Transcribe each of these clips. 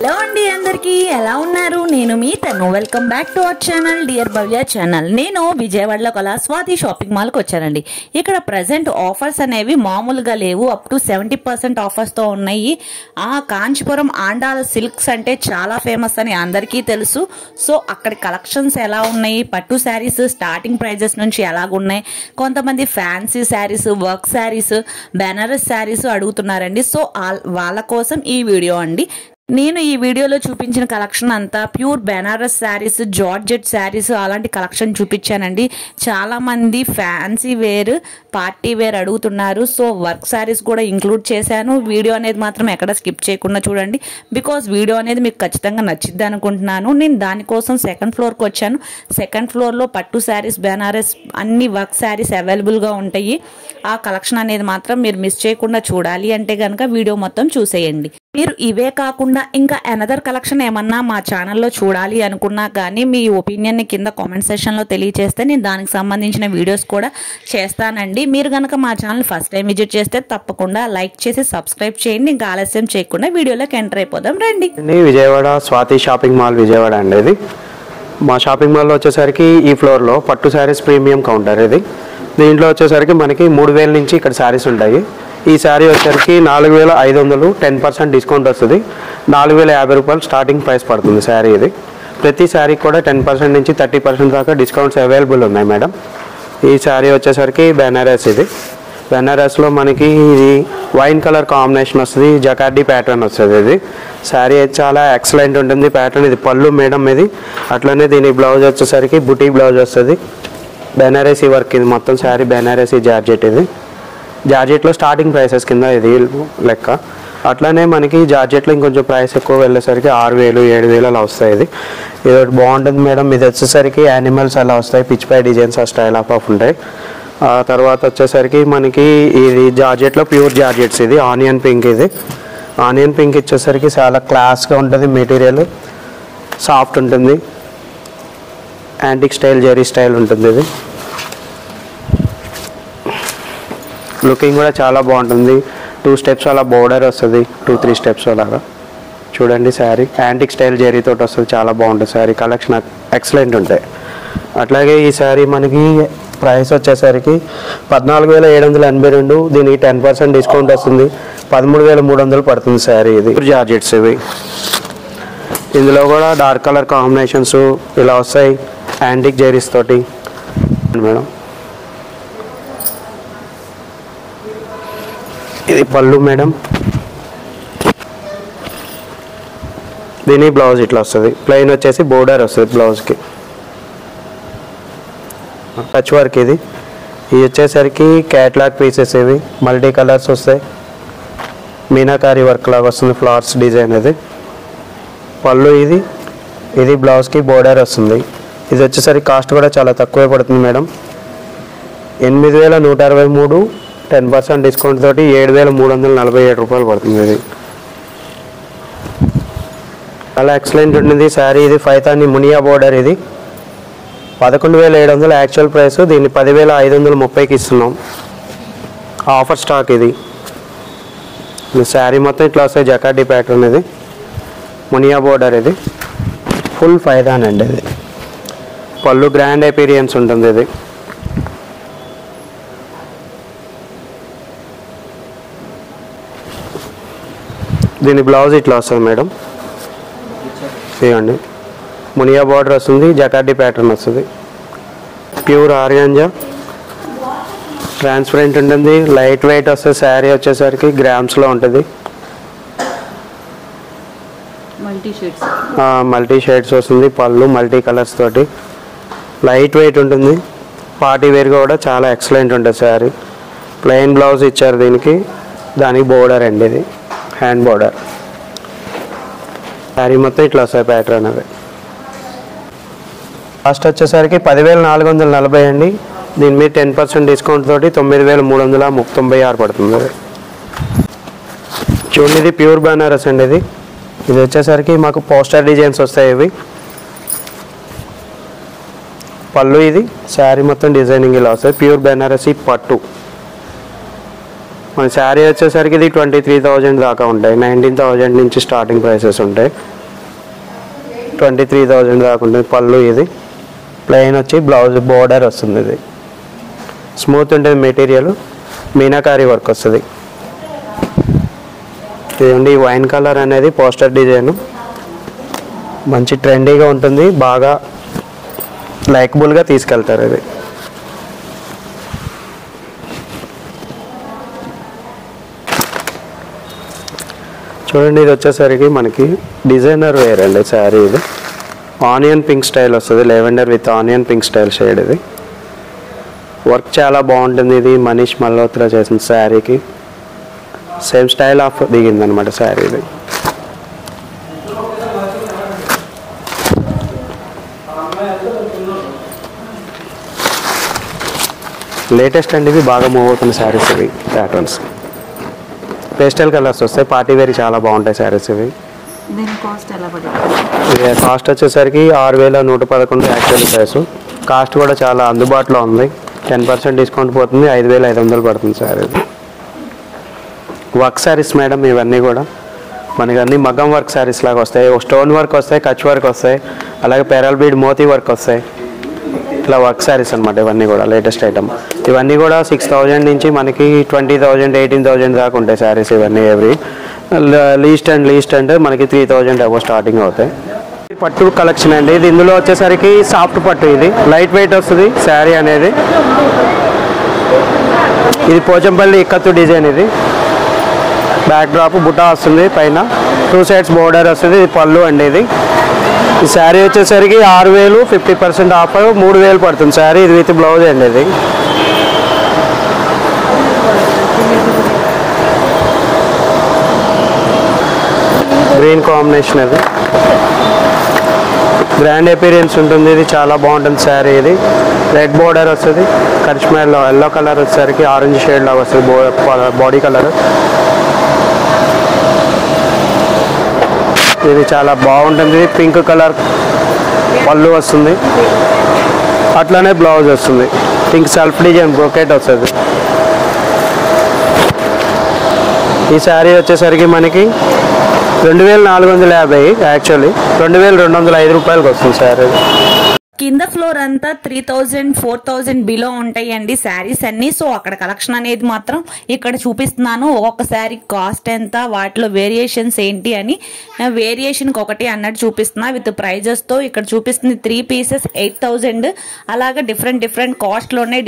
Hello అండి, అందరికీ ఎలా ఉన్నారు? నేను మీ తను. Welcome back to our channel dear Bhavya channel. నేను విజయవాడలో కల స్వాతి షాపింగ్ మాల్కి వచ్చానండి. ఇక్కడ ప్రజెంట్ ఆఫర్స్ అనేవి మామూలుగా లేవు, అప్ టు 70% ఆఫర్స్తో ఉన్నాయి. కాంచీపురం ఆండాల్ సిల్క్స్ అంటే చాలా ఫేమస్ అని అందరికీ తెలుసు. సో అక్కడి కలెక్షన్స్ ఎలా ఉన్నాయి, పట్టు శారీస్ స్టార్టింగ్ ప్రైజెస్ నుంచి ఎలాగున్నాయి, కొంతమంది ఫ్యాన్సీ శారీస్, వర్క్ శారీస్, బెనారస్ శారీస్ అడుగుతున్నారండి. సో వాళ్ళ కోసం ఈ వీడియో అండి. నేను ఈ వీడియోలో చూపించిన కలెక్షన్ అంతా ప్యూర్ బెనారస్ శారీస్, జార్జెట్ శారీస్ అలాంటి కలెక్షన్ చూపించానండి. చాలా మంది ఫ్యాన్సీ వేర్, పార్టీ వేర్ అడుగుతున్నారు. సో వర్క్ శారీస్ కూడా ఇంక్లూడ్ చేశాను. వీడియో అనేది మాత్రం ఎక్కడ స్కిప్ చేయకుండా చూడండి, బికాజ్ వీడియో అనేది మీకు ఖచ్చితంగా నచ్చిద్ది అనుకుంటున్నాను. నేను దానికోసం సెకండ్ ఫ్లోర్కి వచ్చాను. సెకండ్ ఫ్లోర్లో పట్టు శారీస్, బెనారస్ అన్ని వర్క్ శారీస్ అవైలబుల్గా ఉంటాయి. ఆ కలెక్షన్ అనేది మాత్రం మీరు మిస్ చేయకుండా చూడాలి అంటే కనుక వీడియో మొత్తం చూసేయండి. మీరు ఇవే కాకుండా ఇంకా అనదర్ కలెక్షన్ ఏమన్నా మా ఛానల్లో చూడాలి అనుకున్నా కానీ మీ ఒపీనియన్ని కింద కామెంట్ సెక్షన్లో తెలియజేస్తే నేను దానికి సంబంధించిన వీడియోస్ కూడా చేస్తానండి. మీరు కనుక మా ఛానల్ ఫస్ట్ టైం విజిట్ చేస్తే తప్పకుండా లైక్ చేసి సబ్స్క్రైబ్ చేయండి. ఇంకా ఆలస్యం చేయకుండా వీడియోలోకి ఎంటర్ అయిపోదాం రండి. విజయవాడ స్వాతి షాపింగ్ మాల్ విజయవాడ అండి. ఇది మా షాపింగ్ మాల్లో వచ్చేసరికి ఈ ఫ్లోర్లో పట్టు శారీస్ ప్రీమియం కౌంటర్. ఇది దీంట్లో వచ్చేసరికి మనకి 3000 నుంచి ఇక్కడ శారీస్ ఉంటాయి. ఈ శారీ వచ్చేసరికి 4500, 10% డిస్కౌంట్ వస్తుంది. 4050 రూపాయలు స్టార్టింగ్ ప్రైస్ పడుతుంది శారీ. ఇది ప్రతి శారీ కూడా 10% నుంచి 30% దాకా డిస్కౌంట్స్ అవైలబుల్ ఉన్నాయి మేడం. ఈ శారీ వచ్చేసరికి బెనారస్. ఇది బెనారస్లో మనకి ఇది వైన్ కలర్ కాంబినేషన్ వస్తుంది, జకార్డీ ప్యాటర్న్ వస్తుంది. ఇది శారీ చాలా ఎక్సలెంట్ ఉంటుంది ప్యాటర్న్. ఇది పళ్ళు మేడం ఇది. అట్లనే దీని బ్లౌజ్ వచ్చేసరికి బుటీ బ్లౌజ్ వస్తుంది. బెనారసీ వర్క్. ఇది మొత్తం శారీ బెనారసీ జార్జెట్. ఇది జార్జెట్లో స్టార్టింగ్ ప్రైసెస్ కింద ఇది లెక్క. అట్లనే మనకి జార్జెట్లో ఇంకొంచెం ప్రైస్ ఎక్కువ వెళ్ళేసరికి 6000, 7000 అలా వస్తాయి. ఇది ఒకటి బాగుంటుంది మేడం. ఇది వచ్చేసరికి యానిమల్స్ అలా వస్తాయి, పిచ్ పై డిజైన్స్ ఆ స్టైల్ ఆఫ్ ఉంటాయి. ఆ తర్వాత వచ్చేసరికి మనకి ఇది జార్జెట్లో ప్యూర్ జార్జెట్స్. ఇది ఆనియన్ పింక్. ఇది ఆనియన్ పింక్ ఇచ్చేసరికి చాలా క్లాస్గా ఉంటుంది. మెటీరియల్ సాఫ్ట్ ఉంటుంది, యాంటిక్ స్టైల్, జెరీ స్టైల్ ఉంటుంది. ఇది లుకింగ్ కూడా చాలా బాగుంటుంది. 2 స్టెప్స్ అలా బోర్డర్ వస్తుంది, 2-3 స్టెప్స్ అలాగా. చూడండి శారీ యాంటిక్ స్టైల్ జెరీతో వస్తుంది, చాలా బాగుంటుంది శారీ. కలెక్షన్ ఎక్సలెంట్ ఉంటాయి. అట్లాగే ఈ శారీ మనకి ప్రైస్ వచ్చేసరికి 14782. దీనికి 10% డిస్కౌంట్ వస్తుంది, 13300 పడుతుంది శారీ. ఇది జార్జెట్స్. ఇవి ఇందులో కూడా డార్క్ కలర్ కాంబినేషన్స్ ఇలా వస్తాయి, యాంటిక్ జెరీస్ తోటి మేడం. ఇది పళ్ళు మేడం. దీని బ్లౌజ్ ఇట్లా వస్తుంది, ప్లెయిన్ వచ్చేసి బోర్డర్ వస్తుంది బ్లౌజ్కి, టచ్ వర్క్. ఇది వచ్చేసరికి క్యాట్లాగ్ పీసెస్. ఇవి మల్టీ కలర్స్ వస్తాయి, మీనాకారి వర్క్ లాగా వస్తుంది, ఫ్లవర్స్ డిజైన్. ఇది పళ్ళు. ఇది బ్లౌజ్కి బోర్డర్ వస్తుంది. ఇది వచ్చేసరికి కాస్ట్ కూడా చాలా తక్కువే పడుతుంది మేడం. 8163, 10% డిస్కౌంట్ తోటి 7347 రూపాయలు పడుతుంది. ఇది చాలా ఎక్సలెంట్ ఉంటుంది శారీ. ఇది ఫైతాని మునియా బోర్డర్. ఇది 11700 యాక్చువల్ ప్రైస్, దీన్ని 10530కి ఇస్తున్నాం, ఆఫర్ స్టాక్. ఇది శారీ మొత్తం ఇట్లా వస్తాయి, జకార్డీ ప్యాటర్న్. ఇది మునియా బోర్డర్. ఇది ఫుల్ ఫైదాన్ అండి. ఇది పళ్ళు గ్రాండ్ అపీరియన్స్ ఉంటుంది. ఇది దీని బ్లౌజ్ ఇట్లా వస్తుంది మేడం. ఇవ్వండి, మునియా బార్డర్ వస్తుంది, జకార్డీ ప్యాటర్న్ వస్తుంది, ప్యూర్ ఆర్గాంజా, ట్రాన్స్పరెంట్ ఉంటుంది, లైట్ వెయిట్ వస్తుంది. శారీ వచ్చేసరికి గ్రామ్స్లో ఉంటుంది, మల్టీ షేడ్స్ వస్తుంది. పళ్ళు మల్టీ కలర్స్ తోటి లైట్ వెయిట్ ఉంటుంది, పార్టీ వేర్గా కూడా చాలా ఎక్సలెంట్ ఉంటుంది శారీ. ప్లెయిన్ బ్లౌజ్ ఇచ్చారు దీనికి, దానికి బోర్డర్ అండి. ఇది హ్యాండ్ బోర్డర్. శారీ మొత్తం ఇట్లా వస్తాయి ప్యాటర్న్. అది కాస్ట్ వచ్చేసరికి 10440 అండి. దీని మీద 10% డిస్కౌంట్ తోటి 9396 పడుతుంది. అది చూడండి, ఇది ప్యూర్ బెనారస్ అండి. ఇది వచ్చేసరికి మాకు పోస్టర్ డిజైన్స్ వస్తాయి. ఇవి పళ్ళు. ఇది శారీ మొత్తం డిజైనింగ్ ఇలా వస్తాయి, ప్యూర్ బెనారసీ పట్టు. మన శారీ వచ్చేసరికి ఇది 23,000 దాకా ఉంటాయి. 19,000 నుంచి స్టార్టింగ్ ప్రైసెస్ ఉంటాయి. 23,000 దాకా ఉంటుంది. పళ్ళు ఇది ప్లెయిన్ వచ్చి బ్లౌజ్ బోర్డర్ వస్తుంది. ఇది స్మూత్ ఉంటుంది మెటీరియల్, మీనాకారి వర్క్ వస్తుంది. ఇదండి వైన్ కలర్ అనేది పోస్టర్ డిజైన్, మంచి ట్రెండీగా ఉంటుంది, బాగా లైకబుల్గా తీసుకెళ్తారు. ఇది చూడండి, ఇది వచ్చేసరికి మనకి డిజైనర్ వేర్ అండి శారీ. ఇది ఆనియన్ పింక్ స్టైల్ వస్తుంది, lavender with onion pink style shade. ఇది వర్క్ చాలా బాగుంటుంది. ఇది మనీష్ మల్హోత్రా చేసిన శారీకి సేమ్ స్టైల్ ఆఫ్ దిగింది అనమాట శారీ. ఇది లేటెస్ట్ అండి, ఇవి బాగా మూవ్ అవుతున్న శారీస్. ఇవి ప్యాటర్న్స్ పేస్టల్ కలర్స్ వస్తాయి, పార్టీ వేర్ చాలా బాగుంటాయి శారీస్. ఇవి కాస్ట్ వచ్చేసరికి 6,111 యాక్చువల్ ప్రైస్. కాస్ట్ కూడా చాలా అందుబాటులో ఉంది, 10% డిస్కౌంట్ పోతుంది, 5,500 పడుతుంది సార్. ఇది వర్క్ శారీస్ మేడం, ఇవన్నీ కూడా మనకి అన్ని మగ్గం వర్క్ శారీస్ లాగా వస్తాయి. స్టోన్ వర్క్ వస్తాయి, కచ్ వర్క్ వస్తాయి, అలాగే పెరల్ బీడ్ మోతీ వర్క్ వస్తాయి. ఇట్లా వర్క్ శారీస్ అనమాట ఇవన్నీ కూడా లేటెస్ట్ ఐటమ్. ఇవన్నీ కూడా 6,000 నుంచి మనకి 20,000, 18,000 దాకా ఉంటాయి శారీస్. ఇవన్నీ ఎవ్రీ లీస్ట్ అంటే మనకి 3,000 అబౌ స్టార్టింగ్ అవుతాయి. పట్టు కలెక్షన్ అండి ఇది. ఇందులో వచ్చేసరికి సాఫ్ట్ పట్టు, ఇది లైట్ వెయిట్ వస్తుంది శారీ అనేది. ఇది పోచంపల్లి ఇక్కత్తు డిజైన్. ఇది బ్యాక్ డ్రాప్ బుటా వస్తుంది, పైన 2 సైడ్స్ బోర్డర్ వస్తుంది. ఇది పళ్ళు అండి. ఇది ఈ శారీ వచ్చేసరికి 6,000, 50% ఆఫ్ 3,000 పడుతుంది శారీ. ఇది విత్ బ్లౌజ్ అండి. ఇది గ్రీన్ కాంబినేషన్, అది గ్రాండ్ అపీరియన్స్ ఉంటుంది. ఇది చాలా బాగుంటుంది శారీ. ఇది రెడ్ బోర్డర్ వస్తుంది, కరిష్మాలో ఎల్లో కలర్ వచ్చేసరికి ఆరెంజ్ షేడ్ లాగా వస్తుంది బాడీ కలర్. ఇది చాలా బాగుంటుంది. పింక్ కలర్ పళ్ళు వస్తుంది, అట్లానే బ్లౌజ్ వస్తుంది. పింక్ సెల్ఫ్ డిజైన్ బ్రోకెట్ వస్తుంది. ఈ శారీ వచ్చేసరికి మనకి 2,450, యాక్చువల్లీ 2,205 రూపాయలకి వస్తుంది శారీ. కింద ఫ్లోర్ అంతా 3,000, 4,000 బిలో ఉంటాయండి శారీస్ అన్ని. సో అక్కడ కలెక్షన్ అనేది మాత్రం ఇక్కడ చూపిస్తున్నాను. ఒక్కొక్క శారీ కాస్ట్ ఎంత, వాటిలో వేరియేషన్స్ ఏంటి అని వేరియేషన్కి ఒకటి అన్నట్టు చూపిస్తున్నా విత్ ప్రైజెస్ తో. ఇక్కడ చూపిస్తుంది 3 పీసెస్ 8,000. అలాగే డిఫరెంట్ కాస్ట్లోనే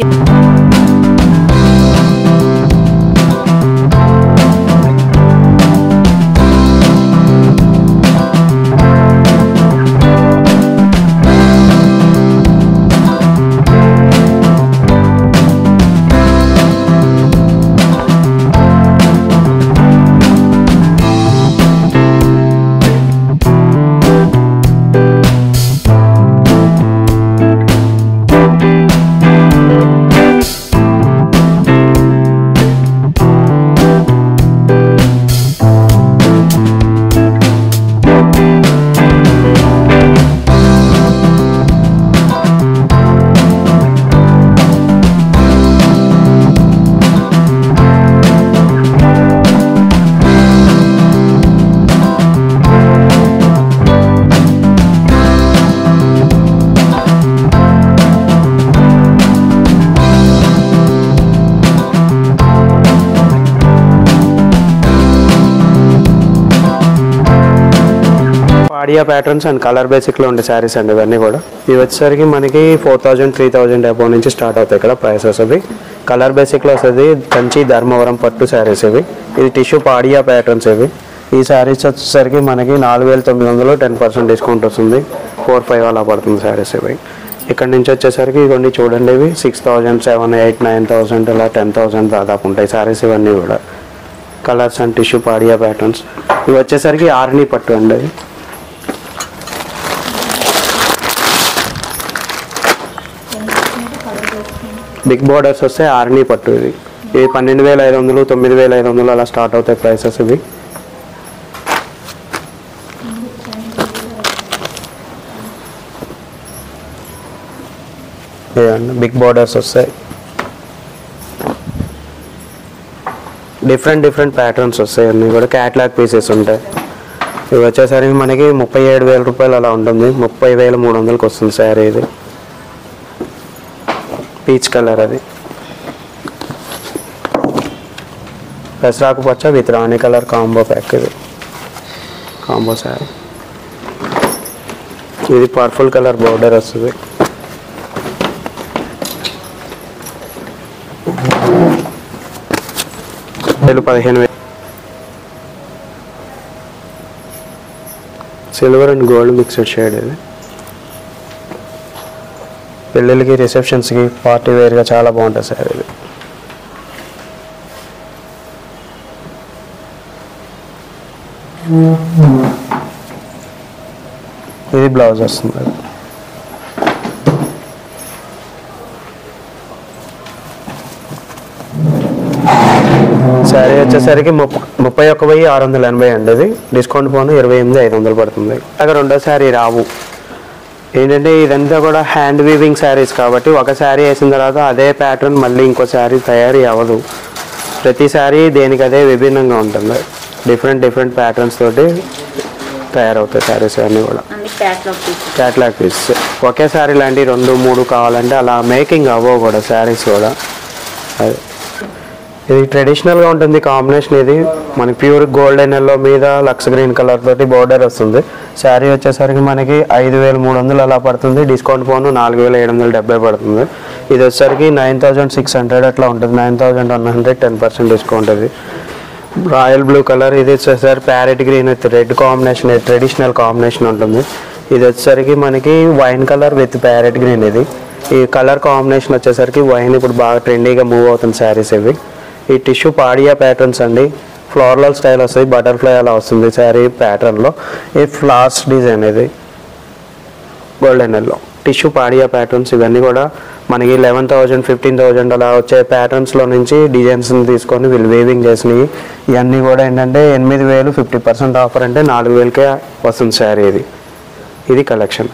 పాడియా ప్యాటర్న్స్ అండ్ కలర్ బేసిక్లో ఉండే శారీస్ అండి ఇవన్నీ కూడా. ఇవి వచ్చేసరికి మనకి 4,000, 3,000 అబౌవ్ నుంచి స్టార్ట్ అవుతాయి ఇక్కడ ప్రైసెస్. అవి కలర్ బేసిక్లో వస్తుంది. కంచి ధర్మవరం పట్టు శారీస్ ఇవి. ఇది టిష్యూ పాడియా ప్యాటర్న్స్ ఇవి. ఈ శారీస్ వచ్చేసరికి మనకి 4,900, 10% డిస్కౌంట్ వస్తుంది. 4,500 అలా పడుతుంది శారీస్ ఇవి. ఇక్కడ నుంచి వచ్చేసరికి ఇవన్నీ చూడండి, ఇవి 6,000, 7,000, 8,000, 9,000 ఇలా 10,000 దాదాపు ఉంటాయి శారీస్ ఇవన్నీ కూడా. కలర్స్ అండ్ టిష్యూ పాడియా ప్యాటర్న్స్. ఇవి వచ్చేసరికి ఆర్ని పట్టు అండి. అది బిగ్ బోర్డర్స్ వస్తే ఆర్ని పట్టు. ఇది 12,500, 9,500 అలా స్టార్ట్ అవుతాయి ప్రైసెస్ ఇవి. బిగ్ బోర్డర్స్ వస్తాయి. డిఫరెంట్ ప్యాటర్న్స్ వస్తాయి, అన్నీ కూడా క్యాట్లాగ్ పీసెస్ ఉంటాయి. ఇవి వచ్చేసరికి మనకి 37,000 రూపాయలు అలా ఉంటుంది, 30,300కి వస్తుంది శారీ. ఇది పీచ్ కలర్, అది పెసరాకు పచ్చ with Rani colour combo pack. ఇది కాంబో శారీ. ఇది పర్పుల్ కలర్ బోర్డర్ వస్తుంది. ఇది 15,000. Silver and gold mixed shade. ఇది పెళ్ళిళ్ళకి, రిసెప్షన్స్కి, పార్టీ వేర్గా చాలా బాగుంటుంది సార్. ఇది బ్లౌజ్ వస్తుంది. శారీ వచ్చేసరికి 31,680 అండి. ఇది డిస్కౌంట్ పోను 28,500 పడుతుంది. అక్కడ రెండో శారీ రావు. ఏంటంటే ఇదంతా కూడా హ్యాండ్ వీవింగ్ శారీస్ కాబట్టి ఒక శారీ వేసిన తర్వాత అదే ప్యాటర్న్ మళ్ళీ ఇంకో శారీ తయారీ అవ్వదు. ప్రతి శారీ దేనికి అదే విభిన్నంగా ఉంటుంది. డిఫరెంట్ ప్యాటర్న్స్ తోటి తయారవుతాయి శారీస్ అన్నీ కూడా. క్యాట్లాగ్ పీస్ ఒకే శారీ లాంటి 2-3 కావాలంటే అలా మేకింగ్ అవ్వవు కూడా శారీస్ కూడా. అది ఇది ట్రెడిషనల్గా ఉంటుంది కాంబినేషన్. ఇది మనకి ప్యూర్ గోల్డెన్ ఎల్లో మీద లక్స్ గ్రీన్ కలర్ తోటి బోర్డర్ వస్తుంది. శారీ వచ్చేసరికి మనకి 5,300 అలా పడుతుంది. డిస్కౌంట్ పోను 4,770 పడుతుంది. ఇది వచ్చేసరికి 9,600 అట్లా ఉంటుంది. 9,100 10% డిస్కౌంట్. ఇది రాయల్ బ్లూ కలర్. ఇది వచ్చేసరికి parrot green with red combination, traditional combination ఉంటుంది. ఇది వచ్చేసరికి మనకి wine colour with parrot green. ఇది ఈ కలర్ కాంబినేషన్ వచ్చేసరికి వైన్ ఇప్పుడు బాగా ట్రెండీగా మూవ్ అవుతుంది శారీస్. ఇవి ఈ టిష్యూ పాడియా ప్యాటర్న్స్ అండి. ఫ్లోరల్ స్టైల్ వస్తుంది, బటర్ఫ్లై అలా వస్తుంది శారీ ప్యాటర్న్లో. ఈ ఫ్లవర్స్ డిజైన్, ఇది గోల్డెన్ ఎల్లో టిష్యూ పాడియా ప్యాటర్న్స్. ఇవన్నీ కూడా మనకి 11,000 15,000 అలా వచ్చే ప్యాటర్న్స్లో నుంచి డిజైన్స్ని తీసుకొని వీళ్ళు వేవింగ్ చేసినవి. ఇవన్నీ కూడా ఏంటంటే 8,000 50% ఆఫర్ అంటే 4,000కే వస్తుంది శారీ. ఇది కలెక్షన్.